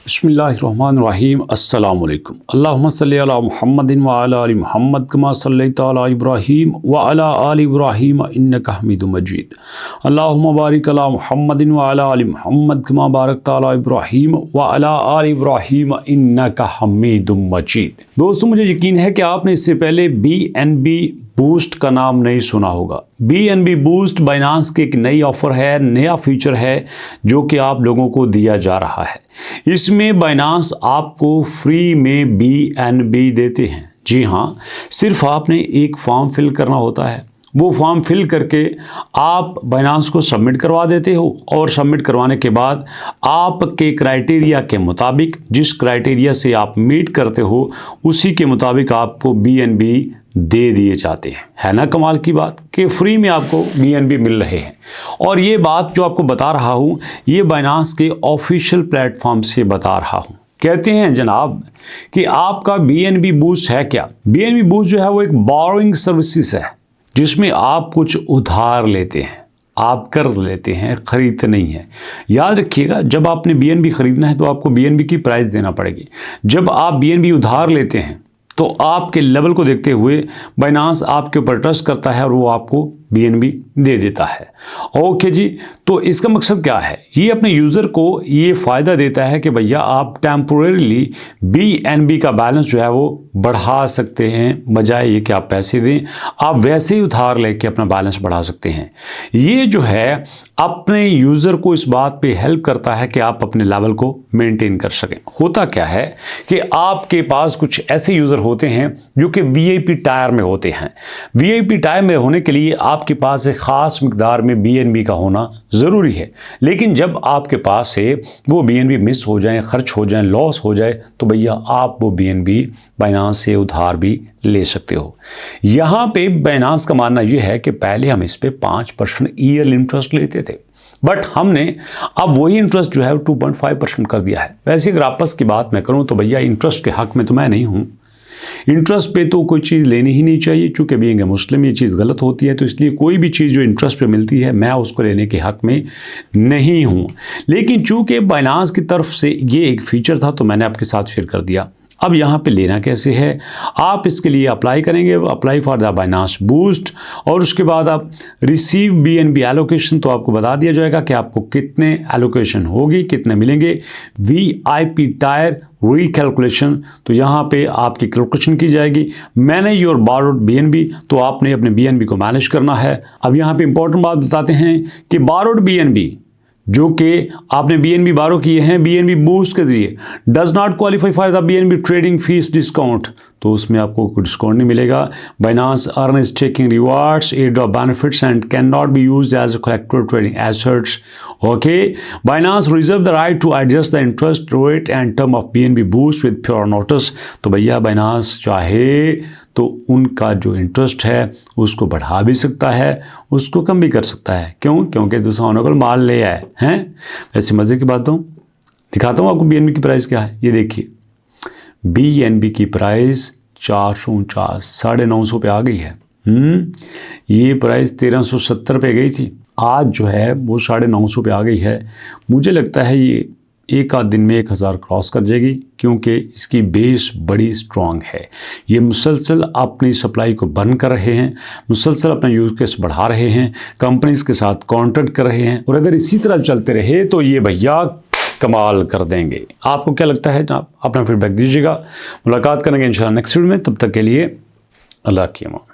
बिस्मिल्लाहिर्रहमानिर्रहीम अस्सलामु अलैकुम अल्लाहुम्मा सल्लि अला मुहम्मदिन व अला आलि मुहम्मद कमा सल्लैता अला इब्राहीम व अला आलि इब्राहीम इन्नका हमीदुम मजीद अल्लाहुम्मा बारिक अला मुहम्मदिन व अला आलि मुहम्मद कमा बारकता अला इब्राहीम व अला आलि इब्राहीम इन्नका हमीदुम मजीद। दोस्तों, मुझे यकीन है कि आपने इससे पहले BNB बूस्ट का नाम नहीं सुना होगा। BNB बूस्ट बाइनांस की एक नई ऑफर है, नया फीचर है जो कि आप लोगों को दिया जा रहा है। इसमें बाइनांस आपको फ्री में BNB देते हैं। जी हाँ, सिर्फ आपने एक फॉर्म फिल करना होता है। वो फॉर्म फिल करके आप बाइनांस को सबमिट करवा देते हो और सबमिट करवाने के बाद आपके क्राइटेरिया के मुताबिक, जिस क्राइटेरिया से आप मीट करते हो उसी के मुताबिक आपको BNB दे दिए जाते हैं। है ना कमाल की बात कि फ्री में आपको BNB मिल रहे हैं। और ये बात जो आपको बता रहा हूँ, ये बाइनांस के ऑफिशियल प्लेटफॉर्म से बता रहा हूँ। कहते हैं जनाब कि आपका BNB बूस्ट है क्या। BNB बूस्ट जो है वो एक बोरोइंग सर्विसेज है जिसमें आप कुछ उधार लेते हैं, आप कर्ज लेते हैं, खरीदते नहीं हैं। याद रखिएगा, जब आपने BNB खरीदना है तो आपको BNB की प्राइस देना पड़ेगी। जब आप BNB उधार लेते हैं तो आपके लेवल को देखते हुए बाइनांस आपके ऊपर ट्रस्ट करता है और वो आपको BNB दे देता है। ओके जी, तो इसका मकसद क्या है? ये अपने यूज़र को ये फ़ायदा देता है कि भैया आप टेम्पोरेरीली BNB का बैलेंस जो है वो बढ़ा सकते हैं। बजाय ये कि आप पैसे दें, आप वैसे ही उधार लेके अपना बैलेंस बढ़ा सकते हैं। ये जो है अपने यूज़र को इस बात पे हेल्प करता है कि आप अपने लेवल को मेंटेन कर सकें। होता क्या है कि आपके पास कुछ ऐसे यूज़र होते हैं जो कि VIP टायर में होते हैं। VIP टायर में होने के लिए आपके पास एक ख़ास मिकदार में BNB का होना ज़रूरी है। लेकिन जब आपके पास से वो BNB मिस हो जाए, खर्च हो जाए, लॉस हो जाए, तो भैया आप वो BNB बाइनांस से उधार भी ले सकते हो। यहाँ पे बाइनांस का मानना ये है कि पहले हम इस पे 5% ईयर इंटरेस्ट लेते थे, बट हमने अब वही इंटरेस्ट जो है 2.5% कर दिया है। वैसे अगर आपस की बात मैं करूँ तो भैया इंटरेस्ट के हक में तो मैं नहीं हूँ। इंटरेस्ट पे तो कोई चीज़ लेनी ही नहीं चाहिए, चूँकि बीइंग ए मुस्लिम ये चीज़ गलत होती है। तो इसलिए कोई भी चीज़ जो इंटरेस्ट पे मिलती है मैं उसको लेने के हक में नहीं हूँ। लेकिन चूँकि बाइनांस की तरफ से ये एक फ़ीचर था तो मैंने आपके साथ शेयर कर दिया। अब यहाँ पे लेना कैसे है? आप इसके लिए अप्लाई करेंगे, apply for the Binance boost, और उसके बाद आप रिसीव BNB एलोकेशन, तो आपको बता दिया जाएगा कि आपको कितने एलोकेशन होगी, कितने मिलेंगे। VIP टायर रिकैलकुलेशन, तो यहाँ पे आपकी कैलकुलेशन की जाएगी। मैनेज योर बोरोड BNB, तो आपने अपने BNB को मैनेज करना है। अब यहाँ पे इंपॉर्टेंट बात बताते हैं कि बोरोड BNB जो कि आपने BNB बारो किए हैं BNB बूस्ट के जरिए, does not qualify for the BNB trading fees discount, तो उसमें आपको कोई डिस्काउंट नहीं मिलेगा। Binance earn staking rewards, airdrop benefits and can not be used as collective trading assets. Okay, Binance reserve the right to adjust the interest rate and term of BNB boost with pure notice, तो भैया Binance चाहे तो उनका जो interest है उसको बढ़ा भी सकता है, उसको कम भी कर सकता है। क्यों? क्योंकि दूसरा ऑनर माल ले आए हैं। वैसे मज़े की बात दिखाता हूँ आपको BNB की प्राइस क्या है। ये देखिए, BNB की प्राइस 449, 950 पे आ गई है। ये प्राइस 1370 पे गई थी, आज जो है वो 950 पे आ गई है। मुझे लगता है ये एक आध दिन में 1000 क्रॉस कर जाएगी, क्योंकि इसकी बेस बड़ी स्ट्रॉन्ग है। ये मुसलसल अपनी सप्लाई को बर्न कर रहे हैं, मुसलसल अपना यूज केस बढ़ा रहे हैं, कंपनीज के साथ कॉन्ट्रैक्ट कर रहे हैं, और अगर इसी तरह चलते रहे तो ये भैया कमाल कर देंगे। आपको क्या लगता है? आप अपना फीडबैक दीजिएगा। मुलाकात करेंगे इंशाल्लाह नेक्स्ट वीडियो में। तब तक के लिए अल्लाह की अमान।